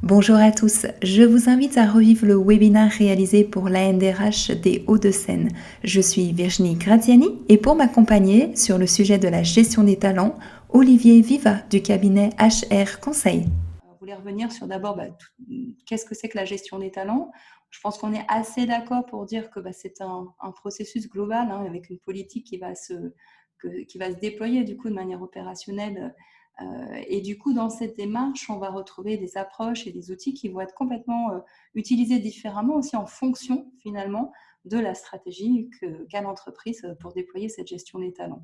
Bonjour à tous, je vous invite à revivre le webinaire réalisé pour l'ANDRH des Hauts-de-Seine. Je suis Virginie Graziani et pour m'accompagner sur le sujet de la gestion des talents, Olivier Viva du cabinet HR Conseil. Je voulais revenir sur d'abord qu'est-ce que c'est que la gestion des talents. Je pense qu'on est assez d'accord pour dire que c'est un processus global avec une politique qui va se déployer du coup de manière opérationnelle. Et du coup, dans cette démarche, on va retrouver des approches et des outils qui vont être complètement utilisés différemment aussi en fonction finalement de la stratégie qu'a l'entreprise pour déployer cette gestion des talents.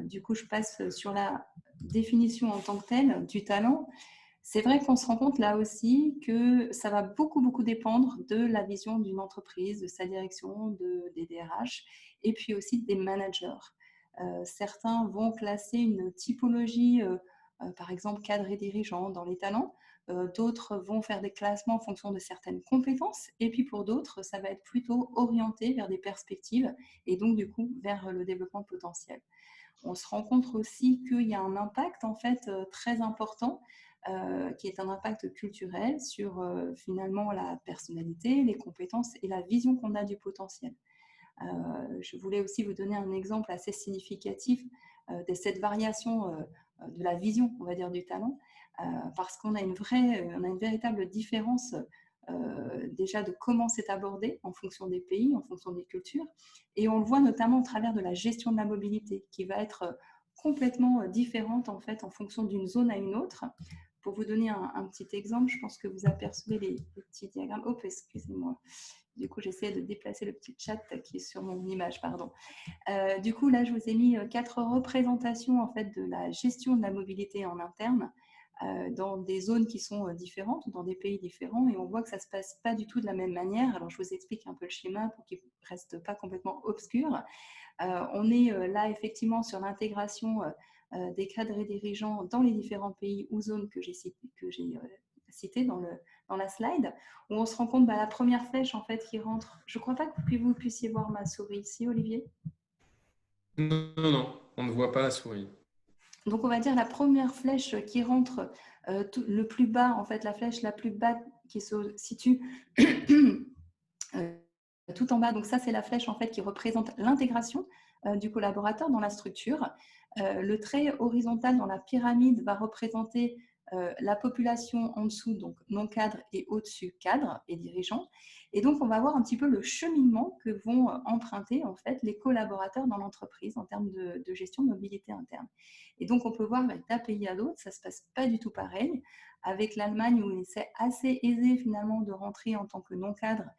Du coup, je passe sur la définition en tant que telle du talent. C'est vrai qu'on se rend compte là aussi que ça va beaucoup dépendre de la vision d'une entreprise, de sa direction, des DRH et puis aussi des managers. Certains vont classer une typologie, par exemple cadre et dirigeant dans les talents. D'autres vont faire des classements en fonction de certaines compétences. Et puis pour d'autres, ça va être plutôt orienté vers des perspectives et donc du coup vers le développement potentiel. On se rend compte aussi qu'il y a un impact en fait très important qui est un impact culturel sur finalement la personnalité, les compétences et la vision qu'on a du potentiel. Je voulais aussi vous donner un exemple assez significatif de cette variation de la vision, on va dire, du talent, parce qu'on a une véritable différence déjà de comment c'est abordé en fonction des pays, en fonction des cultures, et on le voit notamment au travers de la gestion de la mobilité, qui va être complètement différente en fait en fonction d'une zone à une autre. Pour vous donner un petit exemple, je pense que vous apercevez les petits diagrammes. Oh, excusez-moi. Du coup, j'essaie de déplacer le petit chat qui est sur mon image, pardon. Du coup, là, je vous ai mis 4 représentations en fait de la gestion de la mobilité en interne dans des zones qui sont différentes, dans des pays différents, et on voit que ça ne se passe pas du tout de la même manière. Alors, je vous explique un peu le schéma pour qu'il ne reste pas complètement obscur. On est là, effectivement, sur l'intégration des cadres et dirigeants dans les différents pays ou zones que j'ai citées dans la slide, où on se rend compte, la première flèche en fait qui rentre, je ne crois pas que vous puissiez voir ma souris ici, Olivier. Non, non, non, on ne voit pas la souris. Donc on va dire la première flèche qui rentre le plus bas, en fait la flèche la plus bas qui se situe tout en bas. Donc ça c'est la flèche en fait qui représente l'intégration du collaborateur dans la structure. Le trait horizontal dans la pyramide va représenter la population en dessous, donc non cadre, et au-dessus cadre et dirigeant. Et donc on va voir un petit peu le cheminement que vont emprunter en fait les collaborateurs dans l'entreprise en termes de gestion de mobilité interne. Et donc on peut voir d'un pays à l'autre, ça se passe pas du tout pareil. Avec l'Allemagne où c'est assez aisé finalement de rentrer en tant que non cadre,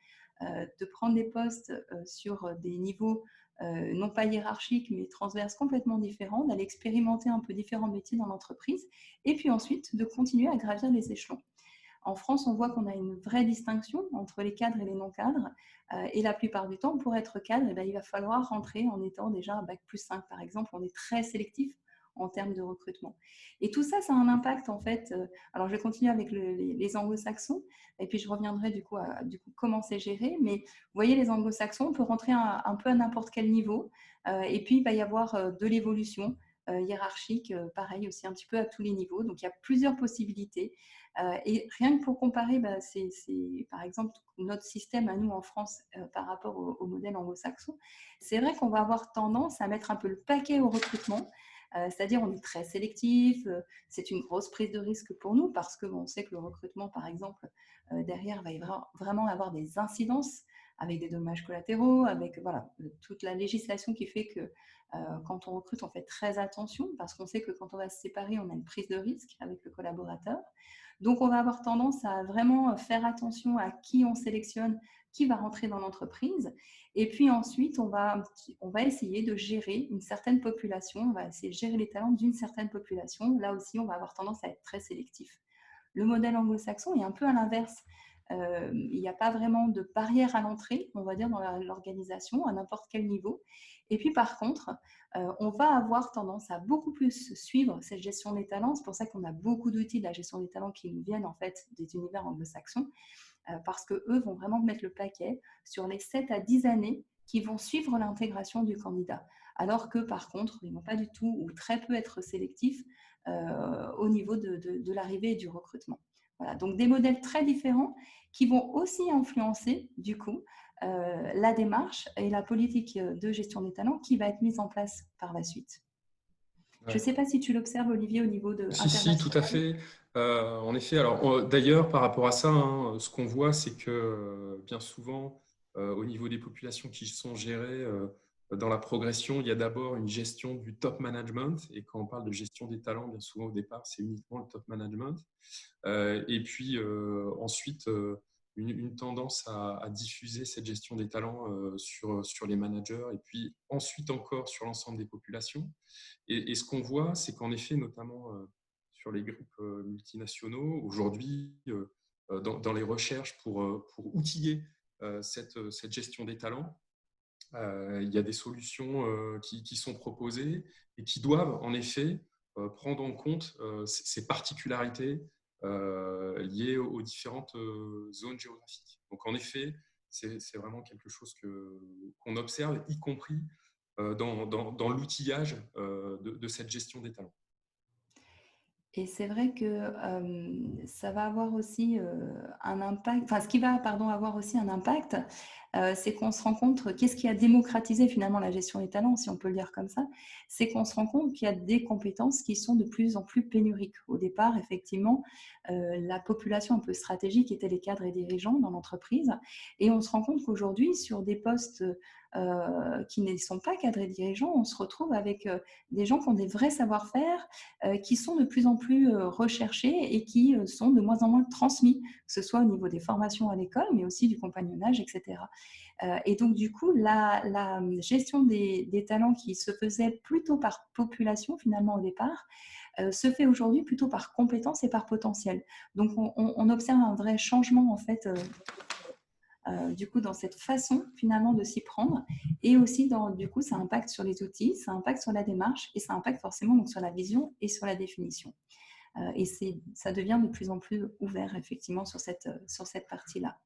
de prendre des postes sur des niveaux non pas hiérarchiques, mais transverses complètement différents, d'aller expérimenter un peu différents métiers dans l'entreprise, et puis ensuite de continuer à gravir les échelons. En France, on voit qu'on a une vraie distinction entre les cadres et les non-cadres, et la plupart du temps, pour être cadre, il va falloir rentrer en étant déjà un bac+5, par exemple. On est très sélectif en termes de recrutement. Et tout ça, ça a un impact en fait. Alors, je vais continuer avec les anglo-saxons, et puis je reviendrai du coup à comment c'est géré. Mais vous voyez, les anglo-saxons, on peut rentrer un peu à n'importe quel niveau, et puis il va y avoir de l'évolution hiérarchique, pareil aussi un petit peu à tous les niveaux. Donc, il y a plusieurs possibilités. Et rien que pour comparer, c'est par exemple notre système à nous en France par rapport au modèle anglo-saxon, c'est vrai qu'on va avoir tendance à mettre un peu le paquet au recrutement. C'est-à-dire on est très sélectif, c'est une grosse prise de risque pour nous parce qu'on sait que le recrutement, par exemple, derrière va vraiment avoir des incidences avec des dommages collatéraux, avec voilà, toute la législation qui fait que quand on recrute, on fait très attention parce qu'on sait que quand on va se séparer, on a une prise de risque avec le collaborateur. Donc, on va avoir tendance à vraiment faire attention à qui on sélectionne, qui va rentrer dans l'entreprise. Et puis ensuite, on va essayer de gérer une certaine population, on va essayer de gérer les talents d'une certaine population. Là aussi, on va avoir tendance à être très sélectif. Le modèle anglo-saxon est un peu à l'inverse. Il n'y a pas vraiment de barrière à l'entrée, on va dire, dans l'organisation, à n'importe quel niveau. Et puis par contre, on va avoir tendance à beaucoup plus suivre cette gestion des talents. C'est pour ça qu'on a beaucoup d'outils de la gestion des talents qui nous viennent en fait des univers anglo-saxons, parce qu'eux vont vraiment mettre le paquet sur les 7 à 10 années qui vont suivre l'intégration du candidat. Alors que par contre, ils ne vont pas du tout ou très peu être sélectifs au niveau de l'arrivée et du recrutement. Voilà, donc des modèles très différents qui vont aussi influencer, du coup, la démarche et la politique de gestion des talents qui va être mise en place par la suite. Je ne Ouais. sais pas si tu l'observes, Olivier, au niveau Si, tout à international. fait. En effet, alors d'ailleurs, par rapport à ça, hein, ce qu'on voit, c'est que bien souvent, au niveau des populations qui sont gérées, dans la progression, il y a d'abord une gestion du top management. Et quand on parle de gestion des talents, bien souvent au départ, c'est uniquement le top management. Et puis ensuite, une tendance à diffuser cette gestion des talents sur les managers et puis ensuite encore sur l'ensemble des populations. Et ce qu'on voit, c'est qu'en effet, notamment sur les groupes multinationaux, aujourd'hui, dans les recherches pour outiller cette gestion des talents, il y a des solutions qui sont proposées et qui doivent en effet prendre en compte ces particularités liées aux différentes zones géographiques. Donc en effet, c'est vraiment quelque chose qu'on observe, y compris dans l'outillage de cette gestion des talents. Et c'est vrai que ça va avoir aussi un impact, enfin ce qui va pardon, avoir aussi un impact, c'est qu'on se rend compte, qu'est-ce qui a démocratisé finalement la gestion des talents, si on peut le dire comme ça, c'est qu'on se rend compte qu'il y a des compétences qui sont de plus en plus pénuriques. Au départ, effectivement, la population un peu stratégique était les cadres et dirigeants dans l'entreprise, et on se rend compte qu'aujourd'hui, sur des postes qui ne sont pas cadres et dirigeants, on se retrouve avec des gens qui ont des vrais savoir-faire, qui sont de plus en plus recherchés et qui sont de moins en moins transmis, que ce soit au niveau des formations à l'école, mais aussi du compagnonnage, etc. Et donc, du coup, la gestion des talents qui se faisait plutôt par population, finalement, au départ, se fait aujourd'hui plutôt par compétences et par potentiel. Donc, on observe un vrai changement, en fait, du coup, dans cette façon finalement de s'y prendre, et aussi du coup, ça impacte sur les outils, ça impacte sur la démarche, et ça impacte forcément donc sur la vision et sur la définition. Et ça devient de plus en plus ouvert effectivement sur cette partie-là.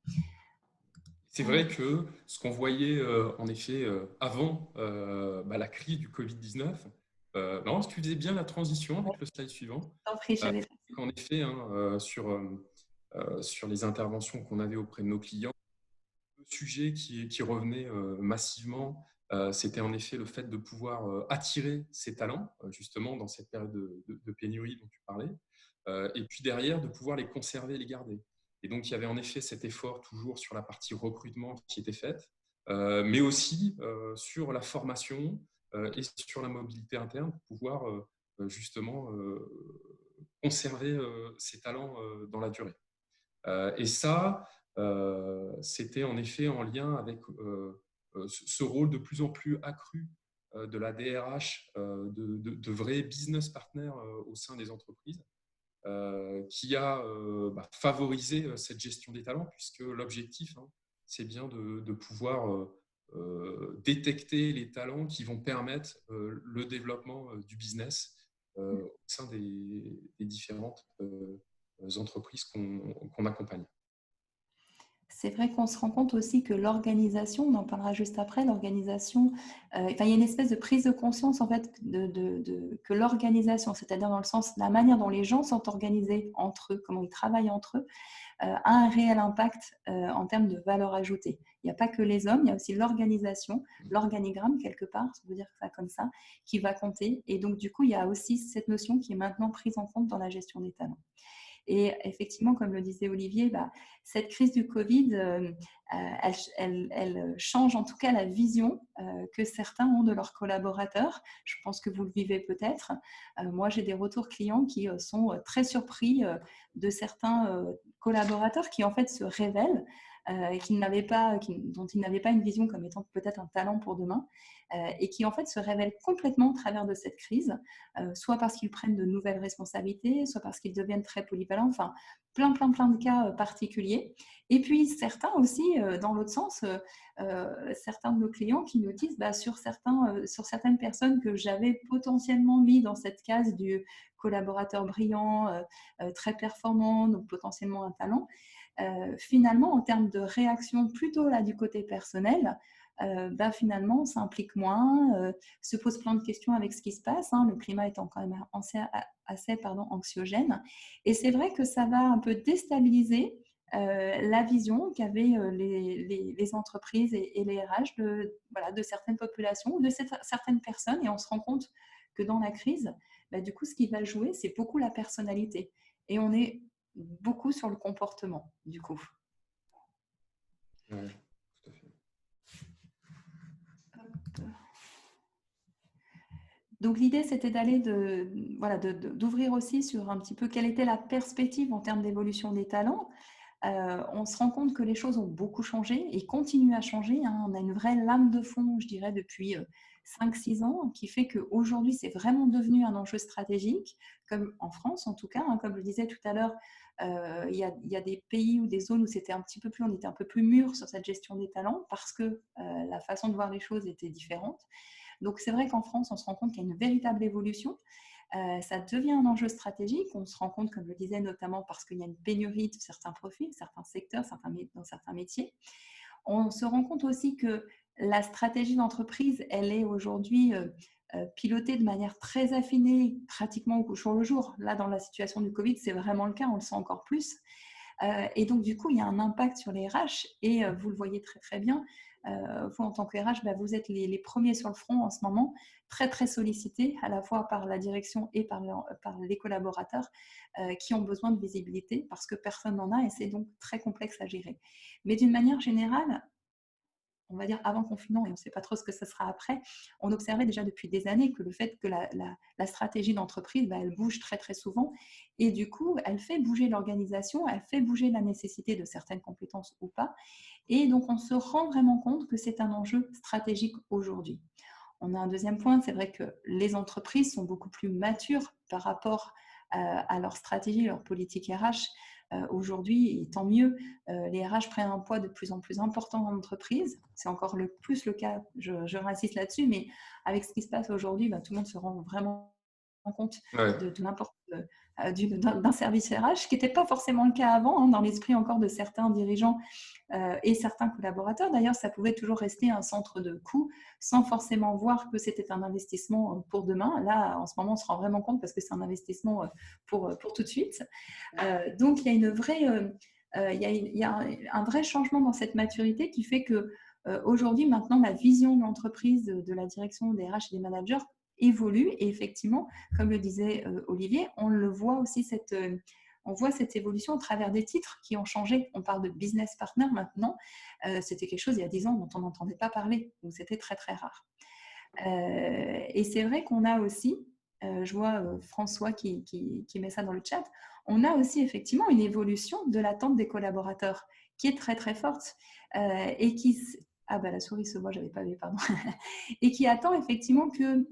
C'est vrai que ce qu'on voyait en effet avant la crise du Covid-19, non, tu faisais bien la transition avec le slide suivant, T'en prie, j'avais qu'en effet, hein, sur les interventions qu'on avait auprès de nos clients, le sujet qui revenait massivement, c'était en effet le fait de pouvoir attirer ces talents, justement dans cette période de pénurie dont tu parlais, et puis derrière, de pouvoir les conserver et les garder. Et donc, il y avait en effet cet effort toujours sur la partie recrutement qui était faite, mais aussi sur la formation et sur la mobilité interne pour pouvoir justement conserver ces talents dans la durée. Et ça, c'était en effet en lien avec ce rôle de plus en plus accru de la DRH, de vrais business partners au sein des entreprises, qui a favorisé cette gestion des talents, puisque l'objectif, hein, c'est bien de pouvoir détecter les talents qui vont permettre le développement du business au sein des différentes entreprises qu'on accompagne. C'est vrai qu'on se rend compte aussi que l'organisation, on en parlera juste après, l'organisation, il y a une espèce de prise de conscience en fait que l'organisation, c'est-à-dire dans le sens, la manière dont les gens sont organisés entre eux, comment ils travaillent entre eux, a un réel impact en termes de valeur ajoutée. Il n'y a pas que les hommes, il y a aussi l'organisation, l'organigramme quelque part, on peut dire ça comme ça, qui va compter. Et donc du coup, il y a aussi cette notion qui est maintenant prise en compte dans la gestion des talents. Et effectivement, comme le disait Olivier, cette crise du Covid, elle change en tout cas la vision que certains ont de leurs collaborateurs. Je pense que vous le vivez peut-être. Moi, j'ai des retours clients qui sont très surpris de certains collaborateurs qui en fait se révèlent dont ils n'avaient pas une vision comme étant peut-être un talent pour demain, et qui en fait se révèlent complètement au travers de cette crise, soit parce qu'ils prennent de nouvelles responsabilités, soit parce qu'ils deviennent très polyvalents, enfin plein de cas particuliers. Et puis certains aussi, dans l'autre sens, certains de nos clients qui nous disent sur certaines personnes que j'avais potentiellement mis dans cette case du collaborateur brillant, très performant, donc potentiellement un talent, finalement, en termes de réaction plutôt là du côté personnel, finalement, ça implique moins, se pose plein de questions avec ce qui se passe, le climat étant quand même assez anxiogène. Et c'est vrai que ça va un peu déstabiliser la vision qu'avaient les entreprises et les RH de certaines populations ou de certaines personnes. Et on se rend compte que dans la crise, du coup, ce qui va jouer, c'est beaucoup la personnalité. Et on est beaucoup sur le comportement, du coup. Ouais, tout à fait. Donc l'idée, c'était d'ouvrir aussi sur un petit peu quelle était la perspective en termes d'évolution des talents. On se rend compte que les choses ont beaucoup changé et continuent à changer. On a une vraie lame de fond, je dirais, depuis 5-6 ans, qui fait qu'aujourd'hui, c'est vraiment devenu un enjeu stratégique, comme en France en tout cas. Comme je disais tout à l'heure, il y a des pays ou des zones où on était un peu plus mûr sur cette gestion des talents parce que la façon de voir les choses était différente. Donc c'est vrai qu'en France, on se rend compte qu'il y a une véritable évolution. Ça devient un enjeu stratégique. On se rend compte, comme je le disais, notamment parce qu'il y a une pénurie de certains profils, certains secteurs, dans certains métiers. On se rend compte aussi que la stratégie d'entreprise, elle est aujourd'hui pilotée de manière très affinée, pratiquement au jour le jour. Là, dans la situation du Covid, c'est vraiment le cas, on le sent encore plus. Et donc, du coup, il y a un impact sur les RH et vous le voyez très, très bien. Vous, en tant que RH, vous êtes les premiers sur le front en ce moment, très, très sollicités à la fois par la direction et par les collaborateurs qui ont besoin de visibilité parce que personne n'en a et c'est donc très complexe à gérer. Mais d'une manière générale, on va dire avant confinement, et on ne sait pas trop ce que ce sera après, on observait déjà depuis des années que le fait que la stratégie d'entreprise, elle bouge très très souvent, et du coup, elle fait bouger l'organisation, elle fait bouger la nécessité de certaines compétences ou pas, et donc on se rend vraiment compte que c'est un enjeu stratégique aujourd'hui. On a un deuxième point, c'est vrai que les entreprises sont beaucoup plus matures par rapport à leur stratégie, leur politique RH. Aujourd'hui, et tant mieux, les RH prennent un poids de plus en plus important dans l'entreprise. C'est encore plus le cas, je réinsiste là-dessus, mais avec ce qui se passe aujourd'hui, tout le monde se rend vraiment compte Ouais. de n'importe d'un service RH, ce qui n'était pas forcément le cas avant, dans l'esprit encore de certains dirigeants et certains collaborateurs. D'ailleurs, ça pouvait toujours rester un centre de coût sans forcément voir que c'était un investissement pour demain. Là, en ce moment, on se rend vraiment compte parce que c'est un investissement pour tout de suite. Donc, il y a une vraie, il y a un vrai changement dans cette maturité qui fait que aujourd'hui, maintenant, la vision de l'entreprise, de la direction des RH et des managers évolue. Et effectivement, comme le disait Olivier, on le voit aussi on voit cette évolution au travers des titres qui ont changé. On parle de business partner maintenant. C'était quelque chose il y a 10 ans dont on n'entendait pas parler, donc c'était très très rare. Et c'est vrai qu'on a aussi, je vois François qui met ça dans le chat, on a aussi effectivement une évolution de l'attente des collaborateurs qui est très très forte et qui... Ah la souris se voit, j'avais pas vu, pardon. Et qui attend effectivement que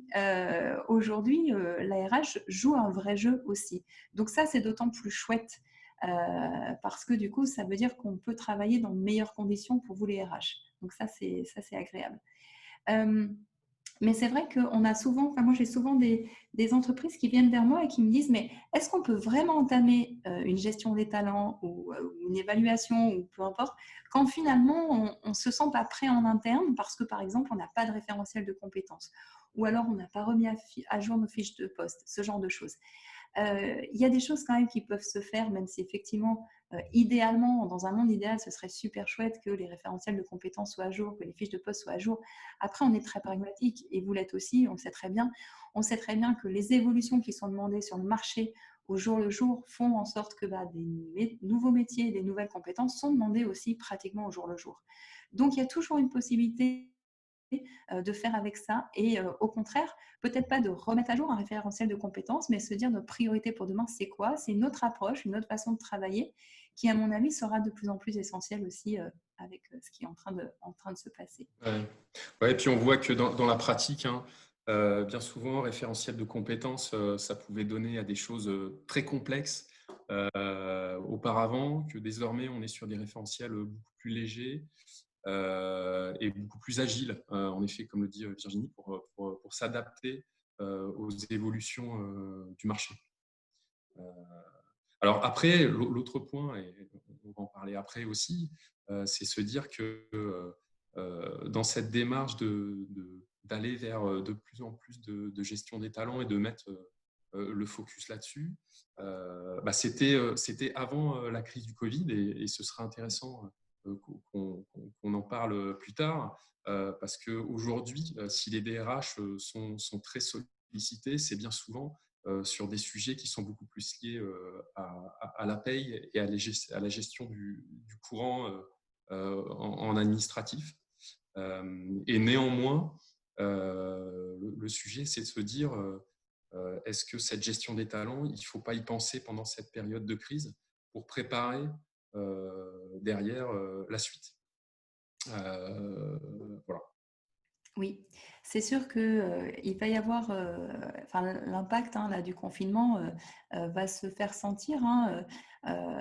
aujourd'hui la RH joue un vrai jeu aussi. Donc ça, c'est d'autant plus chouette parce que du coup, ça veut dire qu'on peut travailler dans de meilleures conditions pour vous les RH. Donc ça, c'est agréable. Mais c'est vrai qu'on a souvent, moi j'ai souvent des entreprises qui viennent vers moi et qui me disent mais est-ce qu'on peut vraiment entamer une gestion des talents ou une évaluation ou peu importe quand finalement on ne se sent pas prêt en interne parce que par exemple on n'a pas de référentiel de compétences ou alors on n'a pas remis à jour nos fiches de poste, ce genre de choses. Il y a des choses quand même qui peuvent se faire, même si effectivement, idéalement, dans un monde idéal, ce serait super chouette que les référentiels de compétences soient à jour, que les fiches de poste soient à jour. Après, on est très pragmatique, et vous l'êtes aussi, on le sait très bien. On sait très bien que les évolutions qui sont demandées sur le marché au jour le jour font en sorte que des nouveaux métiers, des nouvelles compétences sont demandées aussi pratiquement au jour le jour. Donc, il y a toujours une possibilité de faire avec ça et au contraire, peut-être pas de remettre à jour un référentiel de compétences, mais se dire notre priorité pour demain, c'est quoi? C'est une autre approche, une autre façon de travailler qui, à mon avis, sera de plus en plus essentielle aussi avec ce qui est en train de se passer. Ouais, et puis on voit que dans la pratique, bien souvent, référentiel de compétences, ça pouvait donner à des choses très complexes auparavant, que désormais on est sur des référentiels beaucoup plus légers et beaucoup plus agiles, en effet, comme le dit Virginie, pour s'adapter aux évolutions du marché. Alors après, l'autre point, et on va en parler après aussi, c'est se dire que dans cette démarche d'aller vers de plus en plus de gestion des talents et de mettre le focus là-dessus, c'était avant la crise du Covid et ce sera intéressant qu'on en parle plus tard parce qu'aujourd'hui, si les DRH sont très sollicités, c'est bien souvent sur des sujets qui sont beaucoup plus liés à la paye et à la gestion du courant en administratif. Et néanmoins, le sujet, c'est de se dire est-ce que cette gestion des talents, il ne faut pas y penser pendant cette période de crise pour préparer derrière la suite. Voilà. Oui, c'est sûr que, il va y avoir, enfin l'impact, hein, là, du confinement, va se faire sentir, hein,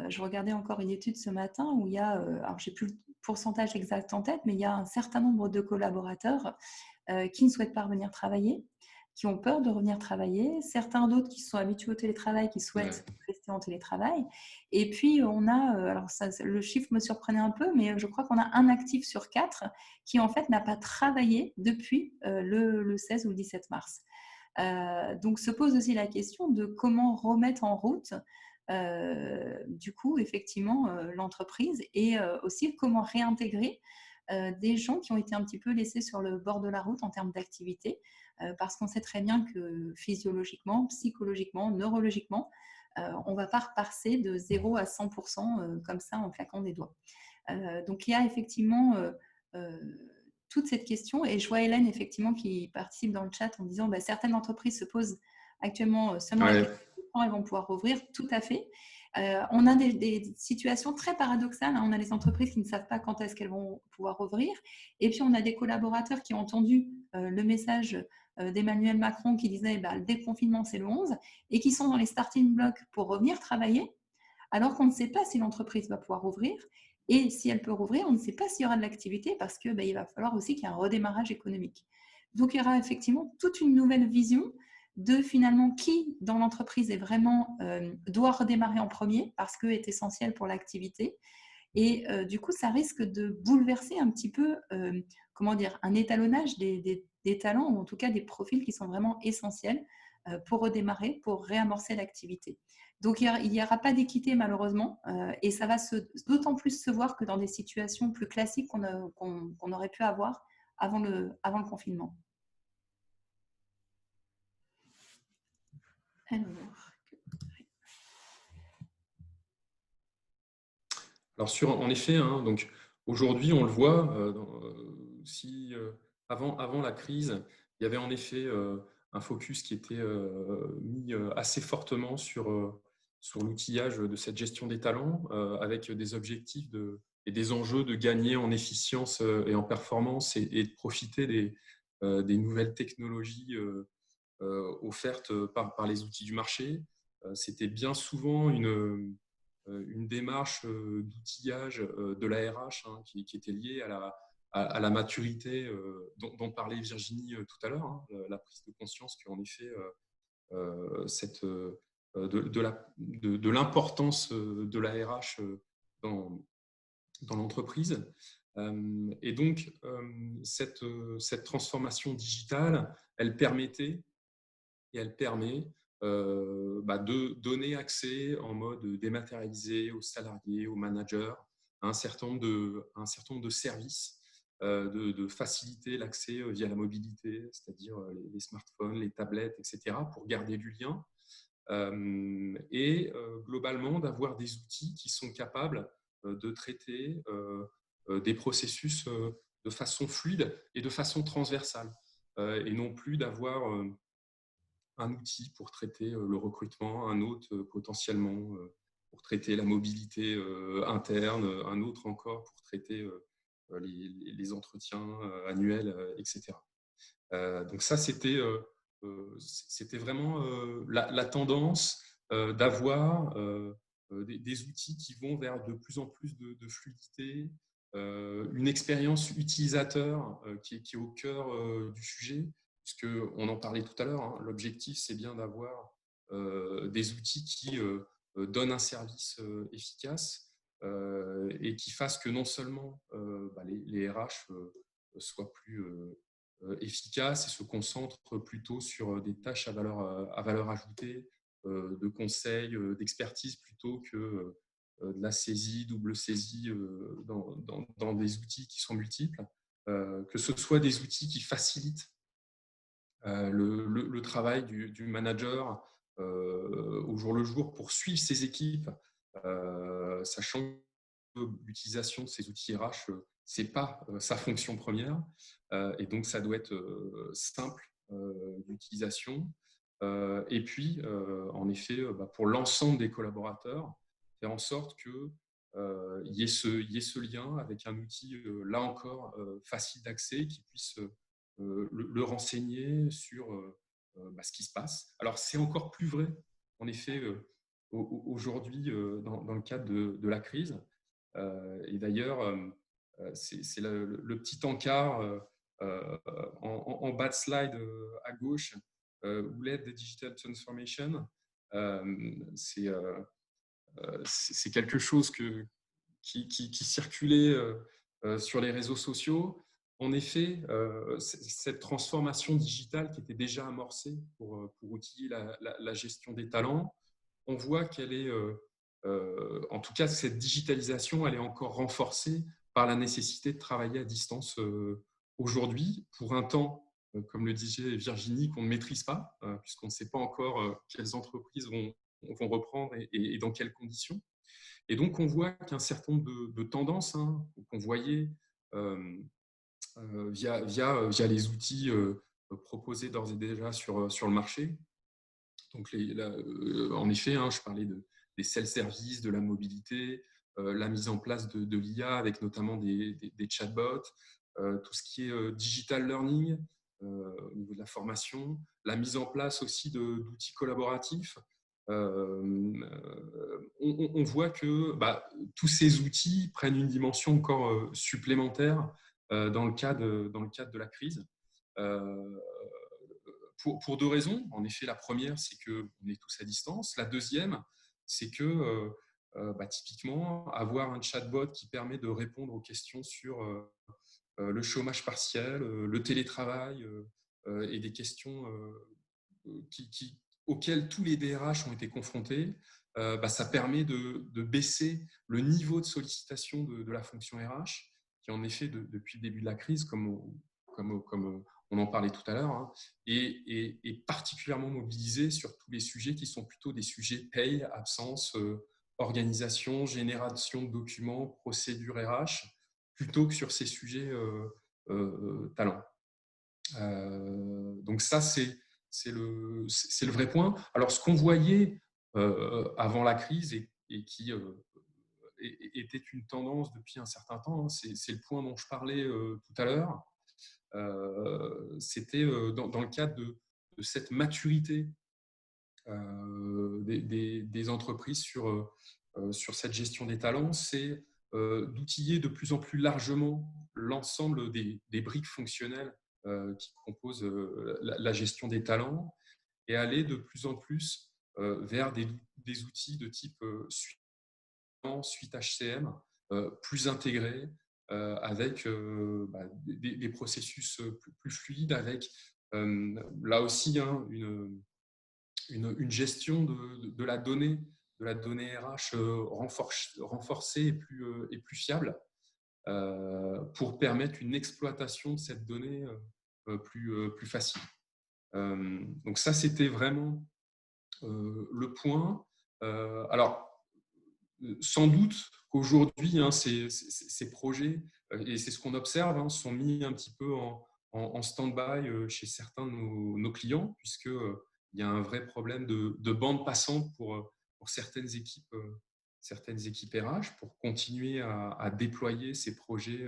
je regardais encore une étude ce matin où il y a, alors j'ai plus le pourcentage exact en tête, mais il y a un certain nombre de collaborateurs, qui ne souhaitent pas revenir travailler, qui ont peur de revenir travailler, certains d'autres qui sont habitués au télétravail, qui Ouais. souhaitent rester en télétravail. Et puis on a, alors ça, le chiffre me surprenait un peu, mais je crois qu'on a un actif sur 4 qui en fait n'a pas travaillé depuis le 16 ou le 17 mars. Donc se pose aussi la question de comment remettre en route du coup effectivement l'entreprise et aussi comment réintégrer des gens qui ont été un petit peu laissés sur le bord de la route en termes d'activité, parce qu'on sait très bien que physiologiquement, psychologiquement, neurologiquement, on ne va pas repasser de 0 à 100% comme ça en claquant des doigts. Donc il y a effectivement euh, toute cette question, et je vois Hélène effectivement qui participe dans le chat en disant bah, certaines entreprises se posent actuellement seulement la Ouais. question de quand elles vont pouvoir rouvrir. Tout à fait. On a des situations très paradoxales, hein. On a les entreprises qui ne savent pas quand est-ce qu'elles vont pouvoir rouvrir, et puis on a des collaborateurs qui ont entendu le message d'Emmanuel Macron qui disait bah, le déconfinement c'est le 11 et qui sont dans les starting blocks pour revenir travailler, alors qu'on ne sait pas si l'entreprise va pouvoir rouvrir. Et si elle peut rouvrir, on ne sait pas s'il y aura de l'activité parce qu'il va falloir aussi qu'il y ait un redémarrage économique. Donc, il y aura effectivement toute une nouvelle vision de finalement qui dans l'entreprise est vraiment doit redémarrer en premier parce que est essentiel pour l'activité. Et du coup, ça risque de bouleverser un petit peu, comment dire, un étalonnage des talents ou en tout cas des profils qui sont vraiment essentiels pour redémarrer, pour réamorcer l'activité. Donc, il n'y aura pas d'équité malheureusement et ça va d'autant plus se voir que dans des situations plus classiques qu'on aurait pu avoir avant le confinement. Alors, Alors en effet, hein, donc aujourd'hui, on le voit, si avant la crise, il y avait en effet un focus qui était mis assez fortement sur l'outillage de cette gestion des talents, avec des objectifs et des enjeux de gagner en efficience et en performance et de profiter des nouvelles technologies offertes par les outils du marché. C'était bien souvent une démarche d'outillage de la RH hein, qui était liée à la maturité dont parlait Virginie tout à l'heure, hein, la prise de conscience qu'en effet, de l'importance de la RH dans l'entreprise. Et donc, cette transformation digitale, elle permettait et elle permet de donner accès en mode dématérialisé aux salariés, aux managers, à un certain nombre de services, de faciliter l'accès via la mobilité, c'est-à-dire les smartphones, les tablettes, etc., pour garder du lien. Et globalement, d'avoir des outils qui sont capables de traiter des processus de façon fluide et de façon transversale, et non plus d'avoir un outil pour traiter le recrutement, un autre potentiellement pour traiter la mobilité interne, un autre encore pour traiter les entretiens annuels, etc. Donc ça, c'était vraiment la tendance d'avoir des outils qui vont vers de plus en plus de fluidité, une expérience utilisateur qui est au cœur du sujet, puisqu'on en parlait tout à l'heure, hein, l'objectif, c'est bien d'avoir des outils qui donnent un service efficace et qui fassent que non seulement les RH soit plus efficace et se concentre plutôt sur des tâches à valeur ajoutée, de conseil, d'expertise plutôt que de la saisie, double saisie dans des outils qui sont multiples, que ce soit des outils qui facilitent le travail du manager au jour le jour pour suivre ses équipes, sachant que l'utilisation de ces outils RH, ce n'est pas sa fonction première, et donc ça doit être simple d'utilisation. Et puis, en effet, pour l'ensemble des collaborateurs, faire en sorte qu'il y ait ce lien avec un outil, là encore, facile d'accès, qui puisse le renseigner sur ce qui se passe. Alors, c'est encore plus vrai, en effet, aujourd'hui, dans le cadre de la crise. Et d'ailleurs, c'est le petit encart en bas de slide à gauche, où l'aide de Digital Transformation. C'est quelque chose qui circulait sur les réseaux sociaux. En effet, cette transformation digitale qui était déjà amorcée pour outiller la gestion des talents, on voit qu'elle est, en tout cas, cette digitalisation, elle est encore renforcée par la nécessité de travailler à distance aujourd'hui, pour un temps, comme le disait Virginie, qu'on ne maîtrise pas, puisqu'on ne sait pas encore quelles entreprises vont reprendre et dans quelles conditions. Et donc, on voit qu'un certain nombre de tendances qu'on voyait via les outils proposés d'ores et déjà sur le marché. Donc, en effet, je parlais des self-services, de la mobilité, la mise en place de l'IA avec notamment des chatbots, tout ce qui est digital learning au niveau de la formation, la mise en place aussi d'outils collaboratifs. On voit que tous ces outils prennent une dimension encore supplémentaire dans le cadre de la crise. Pour deux raisons. En effet, la première, c'est qu'on est tous à distance. La deuxième, c'est que typiquement, avoir un chatbot qui permet de répondre aux questions sur le chômage partiel, le télétravail et des questions auxquelles tous les DRH ont été confrontés, ça permet de baisser le niveau de sollicitation de la fonction RH, qui en effet, depuis le début de la crise, comme on en parlait tout à l'heure, est particulièrement mobilisé sur tous les sujets qui sont plutôt des sujets paye, absence, organisation, génération de documents, procédures RH, plutôt que sur ces sujets talents. Donc ça, c'est le vrai point. Alors, ce qu'on voyait avant la crise et qui était une tendance depuis un certain temps, c'est le point dont je parlais tout à l'heure, c'était dans le cadre de cette maturité des entreprises sur cette gestion des talents, c'est d'outiller de plus en plus largement l'ensemble des briques fonctionnelles qui composent la gestion des talents, et aller de plus en plus vers des outils de type suite HCM, plus intégrés, avec des processus plus fluides, avec là aussi une gestion de la donnée RH renforcée et plus fiable, pour permettre une exploitation de cette donnée plus facile. Donc ça, c'était vraiment le point. Alors, sans doute qu'aujourd'hui, ces projets, et c'est ce qu'on observe, sont mis un petit peu en stand-by chez certains de nos clients, puisqu'il y a un vrai problème de bande passante pour certaines équipes RH, pour continuer à déployer ces projets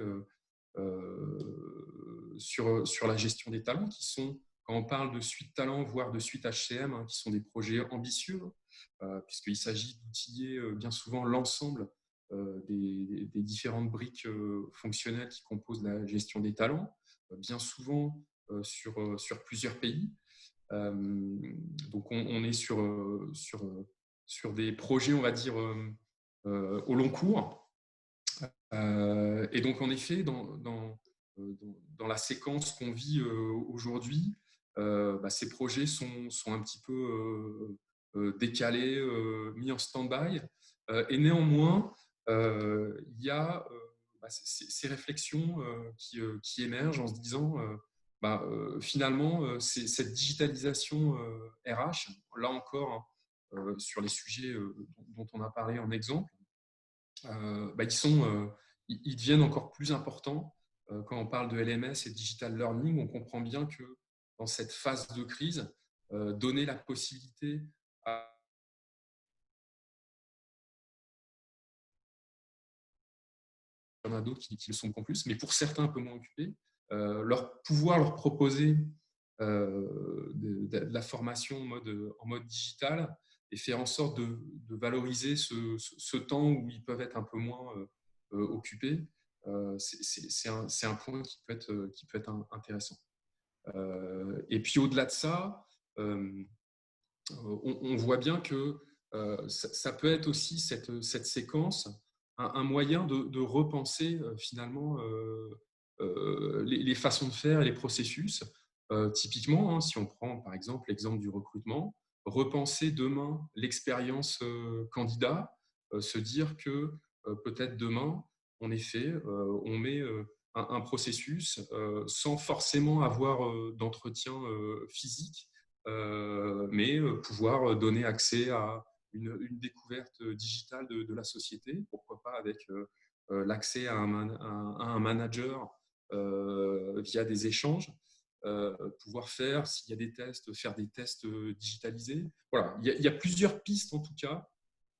sur la gestion des talents, qui sont, quand on parle de suite talent, voire de suite HCM, qui sont des projets ambitieux, puisqu'il s'agit d'outiller bien souvent l'ensemble des différentes briques fonctionnelles qui composent la gestion des talents, bien souvent sur plusieurs pays. Donc on est sur des projets, on va dire, au long cours. Et donc en effet, dans dans la séquence qu'on vit aujourd'hui, ces projets sont un petit peu décalés, mis en stand-by. Et néanmoins, il y a ces réflexions qui émergent en se disant finalement, cette digitalisation RH, là encore, hein, sur les sujets dont on a parlé en exemple, ils deviennent encore plus importants. Quand on parle de LMS et digital learning, on comprend bien que dans cette phase de crise, donner la possibilité à il y en a d'autres qui le sont beaucoup plus, mais pour certains un peu moins occupés, pouvoir leur proposer de la formation en mode digital et faire en sorte de valoriser ce temps où ils peuvent être un peu moins occupés, c'est un point qui peut être intéressant. Et puis au-delà de ça, on voit bien que ça peut être aussi cette séquence un moyen de repenser finalement les façons de faire et les processus. Typiquement, hein, si on prend par exemple l'exemple du recrutement, repenser demain l'expérience candidat, se dire que peut-être demain, en effet, on met un processus sans forcément avoir d'entretien physique, mais pouvoir donner accès à une découverte digitale de la société, pourquoi pas avec l'accès à un manager via des échanges, pouvoir faire, s'il y a des tests, faire des tests digitalisés. Voilà, il y a plusieurs pistes en tout cas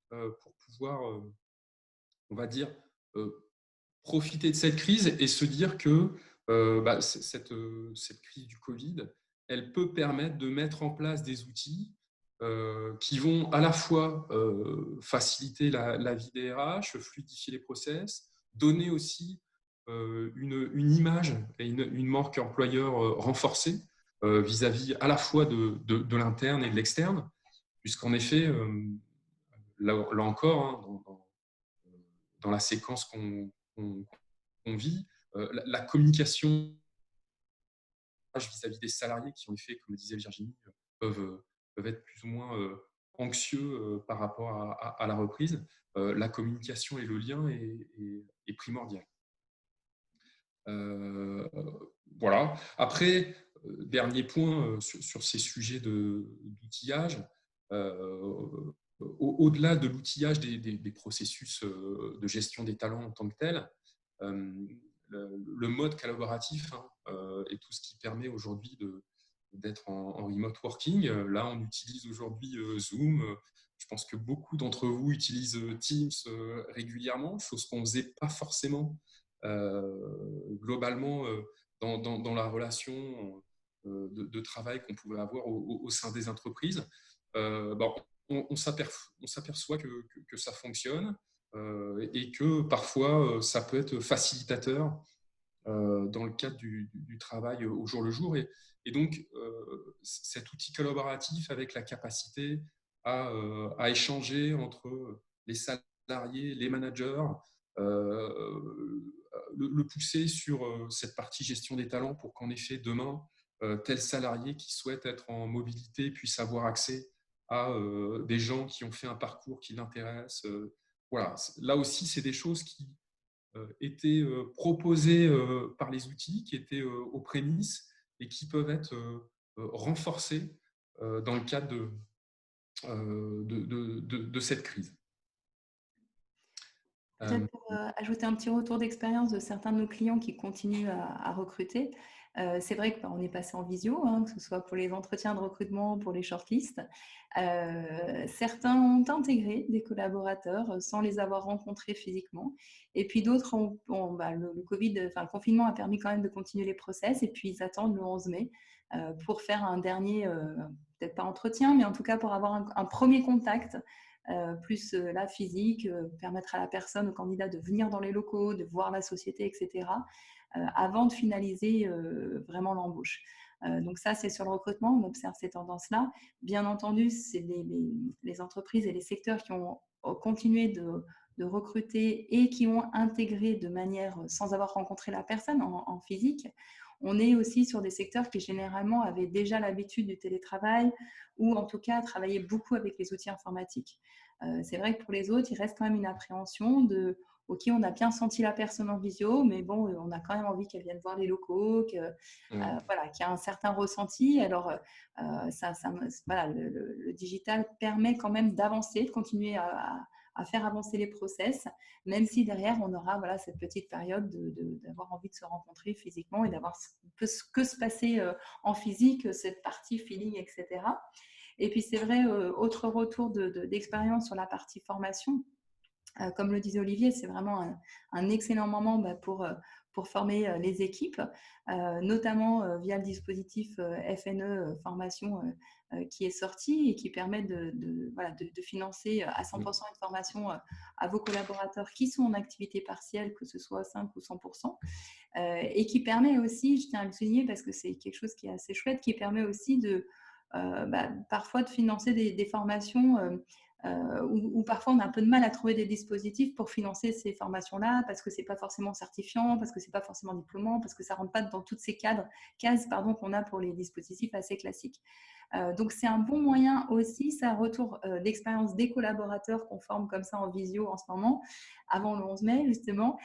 pour pouvoir, on va dire, profiter de cette crise et se dire que cette crise du Covid, elle peut permettre de mettre en place des outils qui vont à la fois faciliter la vie des RH, fluidifier les process, donner aussi une image et une marque employeur renforcée vis-à-vis à la fois de l'interne et de l'externe, puisqu'en effet, là encore, hein, dans la séquence qu'on vit, la communication vis-à-vis des salariés qui, en effet, comme le disait Virginie, peuvent être plus ou moins anxieux par rapport à la reprise. La communication et le lien est primordial. Voilà. Après, dernier point sur ces sujets d'outillage, au-delà de l'outillage des processus de gestion des talents en tant que tel, le mode collaboratif et tout ce qui permet aujourd'hui d'être en remote working. Là, on utilise aujourd'hui Zoom. Je pense que beaucoup d'entre vous utilisent Teams régulièrement, chose qu'on ne faisait pas forcément globalement dans la relation de travail qu'on pouvait avoir au sein des entreprises. On s'aperçoit que ça fonctionne et que parfois ça peut être facilitateur dans le cadre du travail au jour le jour. Et donc, cet outil collaboratif avec la capacité à échanger entre les salariés, les managers, le pousser sur cette partie gestion des talents pour qu'en effet, demain, tel salarié qui souhaite être en mobilité puisse avoir accès à des gens qui ont fait un parcours qui l'intéresse. Voilà. Là aussi, c'est des choses qui étaient proposées par les outils, qui étaient aux prémices et qui peuvent être renforcées dans le cadre de cette crise. Peut-être pour ajouter un petit retour d'expérience de certains de nos clients qui continuent à recruter. C'est vrai qu'on est passé en visio, hein, que ce soit pour les entretiens de recrutement, pour les shortlists. Certains ont intégré des collaborateurs sans les avoir rencontrés physiquement. Et puis d'autres le Covid, le confinement a permis quand même de continuer les process. Et puis ils attendent le 11 mai pour faire un dernier, peut-être pas entretien, mais en tout cas pour avoir un premier contact. Plus la physique, permettre à la personne, au candidat de venir dans les locaux, de voir la société, etc., avant de finaliser vraiment l'embauche. Donc ça, c'est sur le recrutement, on observe ces tendances-là. Bien entendu, c'est les entreprises et les secteurs qui ont continué de de recruter et qui ont intégré de manière sans avoir rencontré la personne en physique. On est aussi sur des secteurs qui généralement avaient déjà l'habitude du télétravail ou en tout cas travaillaient beaucoup avec les outils informatiques. C'est vrai que pour les autres, il reste quand même une appréhension de OK, on a bien senti la personne en visio, mais bon, on a quand même envie qu'elle vienne voir les locaux, Ouais. voilà, qu'il y a un certain ressenti. Alors, voilà, le digital permet quand même d'avancer, de continuer à faire avancer les process, même si derrière, on aura voilà, cette petite période d'avoir envie de se rencontrer physiquement et d'avoir que se passer en physique, cette partie feeling, etc. Et puis, c'est vrai, autre retour d'expérience sur la partie formation. Comme le disait Olivier, c'est vraiment un excellent moment pour former les équipes, notamment via le dispositif FNE formation qui est sorti et qui permet voilà, de financer à 100% une formation à vos collaborateurs qui sont en activité partielle, que ce soit 5 ou 100%, et qui permet aussi, je tiens à le souligner parce que c'est quelque chose qui est assez chouette, qui permet aussi parfois de financer des formations où parfois on a un peu de mal à trouver des dispositifs pour financer ces formations-là parce que ce n'est pas forcément certifiant, parce que ce n'est pas forcément diplômant, parce que ça ne rentre pas dans toutes ces cases qu'on a pour les dispositifs assez classiques. Donc, c'est un bon moyen aussi, c'est un retour d'expérience des collaborateurs qu'on forme comme ça en visio en ce moment, avant le 11 mai justement,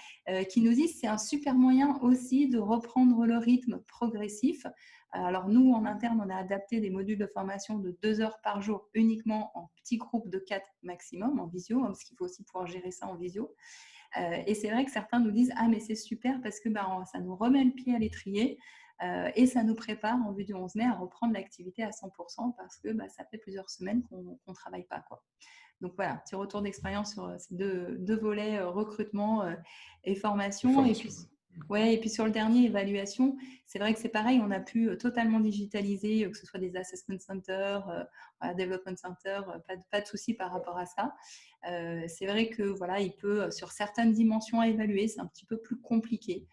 qui nous disent que c'est un super moyen aussi de reprendre le rythme progressif. Alors, nous, en interne, on a adapté des modules de formation de 2 heures par jour uniquement en petits groupes de 4 maximum en visio, parce qu'il faut aussi pouvoir gérer ça en visio. Et c'est vrai que certains nous disent « Ah, mais c'est super parce que ça nous remet le pied à l'étrier et ça nous prépare en vue du 11 mai à reprendre l'activité à 100% parce que ça fait plusieurs semaines qu'on ne travaille pas, quoi. » Donc voilà, petit retour d'expérience sur ces deux volets, recrutement et formation. Et puis, ouais, et puis sur le dernier, évaluation, c'est vrai que c'est pareil, on a pu totalement digitaliser, que ce soit des assessment centers, development centers, pas de souci par rapport à ça. C'est vrai que voilà, il peut, sur certaines dimensions à évaluer, c'est un petit peu plus compliqué.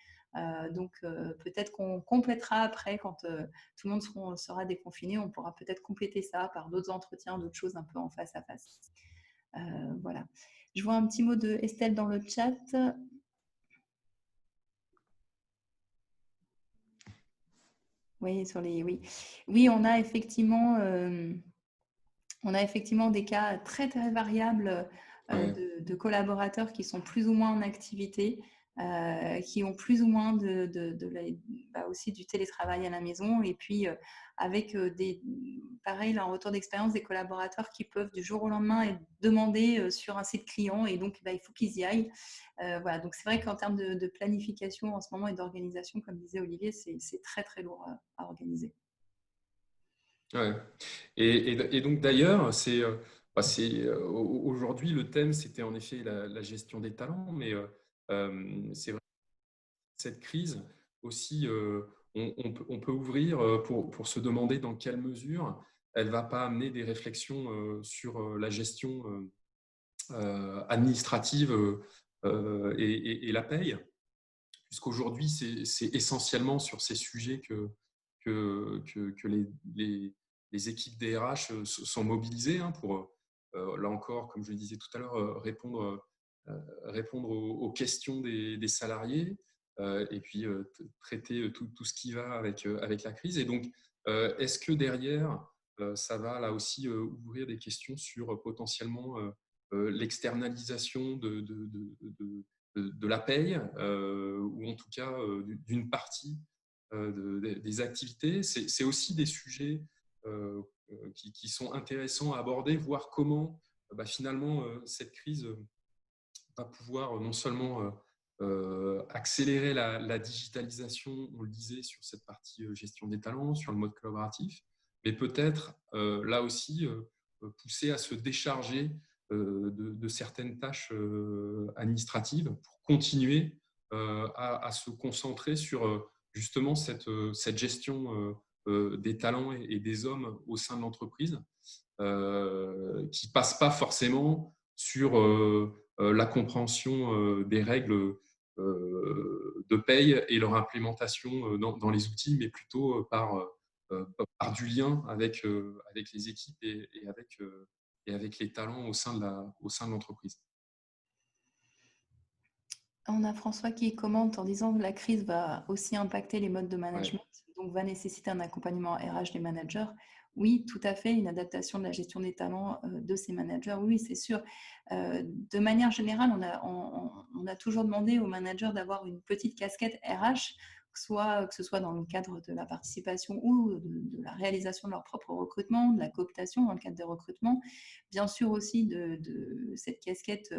Donc peut-être qu'on complétera après quand tout le monde sera déconfiné, on pourra peut-être compléter ça par d'autres entretiens, d'autres choses un peu en face à face. Voilà. Je vois un petit mot de Estelle dans le chat. Oui, oui, on a effectivement des cas très très variables Ouais. de collaborateurs qui sont plus ou moins en activité, qui ont plus ou moins aussi du télétravail à la maison, et puis avec pareil, un retour d'expérience des collaborateurs qui peuvent du jour au lendemain demander sur un site client, et donc il faut qu'ils y aillent. Voilà, donc c'est vrai qu'en termes de planification en ce moment et d'organisation, comme disait Olivier, c'est très très lourd à organiser. Ouais. Et donc d'ailleurs, aujourd'hui le thème, c'était en effet la gestion des talents, mais c'est vrai que cette crise aussi, on peut ouvrir pour se demander dans quelle mesure elle va pas amener des réflexions sur la gestion administrative et la paye, puisqu'aujourd'hui c'est essentiellement sur ces sujets que les équipes DRH sont mobilisées pour, là encore, comme je le disais tout à l'heure, répondre aux questions des salariés et puis traiter tout ce qui va avec la crise. Et donc, est-ce que derrière, ça va là aussi ouvrir des questions sur potentiellement l'externalisation de la paye ou en tout cas d'une partie des activités. C'est aussi des sujets qui sont intéressants à aborder, voir comment finalement cette crise va pouvoir non seulement accélérer la digitalisation, on le disait, sur cette partie gestion des talents, sur le mode collaboratif, mais peut-être là aussi pousser à se décharger de certaines tâches administratives pour continuer à se concentrer sur justement cette gestion des talents et des hommes au sein de l'entreprise, qui ne passe pas forcément sur la compréhension des règles de paye et leur implémentation dans les outils, mais plutôt par du lien avec les équipes et avec les talents au sein de l'entreprise. On a François qui commente en disant que la crise va aussi impacter les modes de Ouais, management, donc va nécessiter un accompagnement RH des managers. Oui, tout à fait, une adaptation de la gestion des talents de ces managers, oui, c'est sûr. De manière générale, on a toujours demandé aux managers d'avoir une petite casquette RH, que ce soit dans le cadre de la participation ou de la réalisation de leur propre recrutement, de la cooptation dans le cadre des recrutements. Bien sûr aussi de cette casquette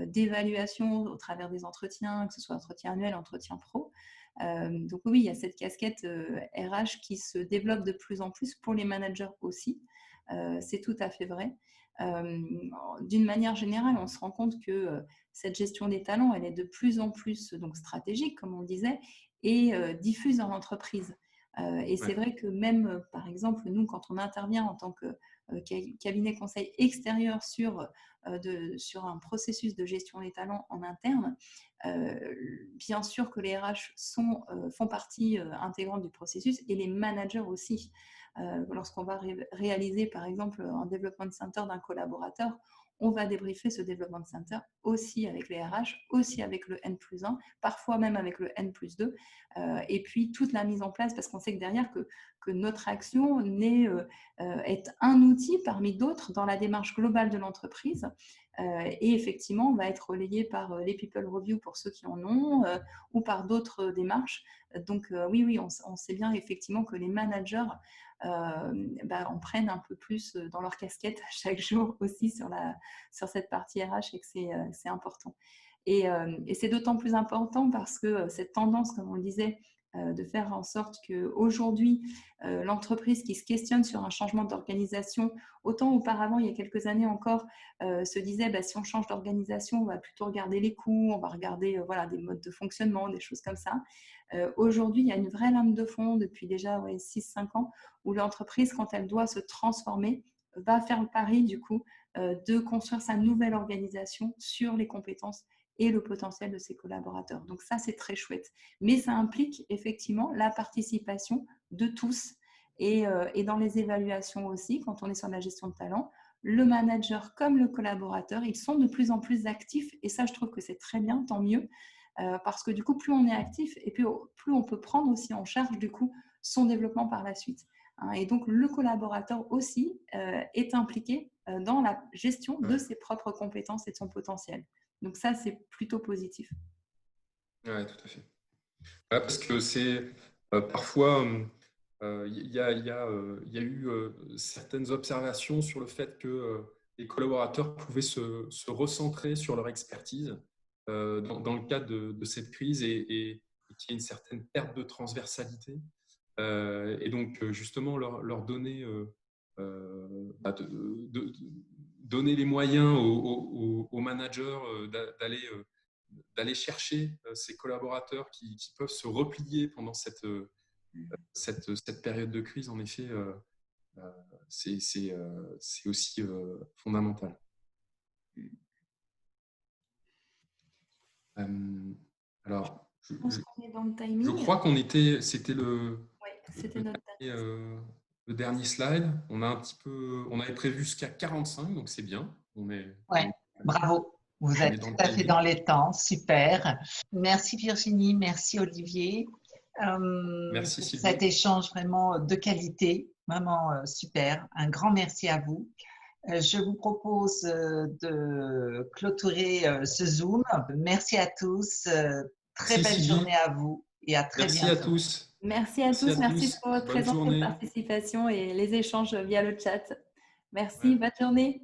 d'évaluation au travers des entretiens, que ce soit entretien annuel, entretien pro. Donc oui, il y a cette casquette RH qui se développe de plus en plus pour les managers aussi. C'est tout à fait vrai. Euh, D'une manière générale, on se rend compte que cette gestion des talents, elle est de plus en plus donc stratégique, comme on le disait, et diffuse dans l'entreprise. Et c'est ouais, vrai que même, par exemple, nous, quand on intervient en tant que cabinet conseil extérieur sur un processus de gestion des talents en interne, bien sûr que les RH font partie intégrante du processus et les managers aussi. Lorsqu'on va réaliser, par exemple, un development center d'un collaborateur, on va débriefer ce development center aussi avec les RH, aussi avec le N+1, parfois même avec le N+2, et puis toute la mise en place, parce qu'on sait que derrière que notre action est un outil parmi d'autres dans la démarche globale de l'entreprise. Et effectivement, on va être relayé par les People Review pour ceux qui en ont, ou par d'autres démarches. Donc oui, oui, on sait bien effectivement que les managers en prennent un peu plus dans leur casquette chaque jour aussi sur cette partie RH et que c'est important. Et c'est d'autant plus important parce que cette tendance, comme on le disait, de faire en sorte qu'aujourd'hui, l'entreprise qui se questionne sur un changement d'organisation, autant auparavant, il y a quelques années encore, se disait si on change d'organisation, on va plutôt regarder les coûts, on va regarder voilà, des modes de fonctionnement, des choses comme ça. Aujourd'hui, il y a une vraie lame de fond depuis déjà 6-5 ans où l'entreprise, quand elle doit se transformer, va faire le pari du coup de construire sa nouvelle organisation sur les compétences et le potentiel de ses collaborateurs. Donc ça, c'est très chouette. Mais ça implique effectivement la participation de tous et dans les évaluations aussi, quand on est sur la gestion de talent, le manager comme le collaborateur, ils sont de plus en plus actifs et ça, je trouve que c'est très bien, tant mieux, parce que du coup, plus on est actif et plus on peut prendre aussi en charge du coup son développement par la suite. Et donc, le collaborateur aussi est impliqué dans la gestion de ouais, ses propres compétences et de son potentiel. Donc ça, c'est plutôt positif. ouais, tout à fait. Ouais, parce que c'est parfois, il y a eu certaines observations sur le fait que les collaborateurs pouvaient se recentrer sur leur expertise dans le cadre de cette crise et qu'il y a une certaine perte de transversalité. Et donc, justement, leur donner, bah, donner les moyens aux managers d'aller chercher ces collaborateurs qui peuvent se replier pendant cette période de crise, en effet, euh, c'est aussi fondamental. Euh, alors, Je pense qu'on est dans le je timing. crois c'était Oui, c'était notre et, dernier. le dernier slide. On avait prévu jusqu'à 45, donc c'est bien. Ouais, bravo. Vous On est êtes dans tout le à fait dans timing. les temps. Super. Merci Virginie, merci Olivier Merci pour cet Sylvie. échange vraiment de qualité, vraiment super. Un grand merci à vous. Je vous propose de clôturer ce Zoom. Merci à tous. Très Merci belle journée Sylvie. à vous et à très Merci à bientôt. tous. Merci à Merci tous, à merci tous. pour votre Bonne présence et journée. participation et les échanges via le chat. Merci, Ouais. bonne journée.